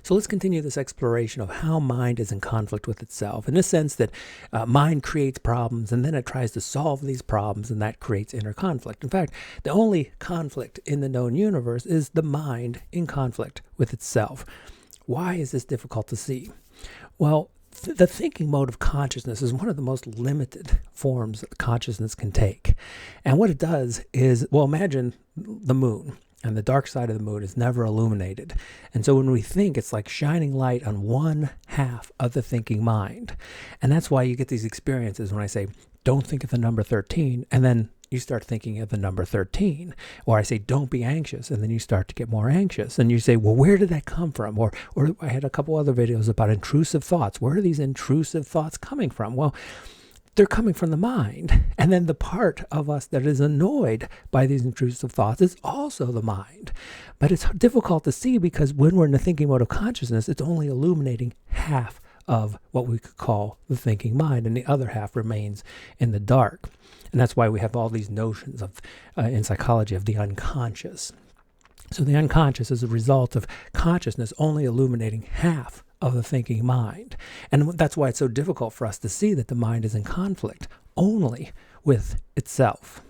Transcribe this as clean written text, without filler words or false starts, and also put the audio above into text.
So let's continue this exploration of how mind is in conflict with itself, in the sense that mind creates problems and then it tries to solve these problems, and that creates inner conflict. In fact, the only conflict in the known universe is the mind in conflict with itself. Why is this difficult to see? Well, the thinking mode of consciousness is one of the most limited forms that consciousness can take. And what it does is, well, imagine the moon. And the dark side of the moon is never illuminated. And so when we think, it's like shining light on one half of the thinking mind. And that's why you get these experiences when I say, don't think of the number 13, and then you start thinking of the number 13. Or I say, don't be anxious, and then you start to get more anxious. And you say, well, where did that come from? Or I had a couple other videos about intrusive thoughts. Where are these intrusive thoughts coming from? Well, they're coming from the mind. And then the part of us that is annoyed by these intrusive thoughts is also the mind. But it's difficult to see because when we're in the thinking mode of consciousness, it's only illuminating half of what we could call the thinking mind, and the other half remains in the dark. And that's why we have all these notions of in psychology of the unconscious. So the unconscious is a result of consciousness only illuminating half of the thinking mind. And that's why it's so difficult for us to see that the mind is in conflict only with itself.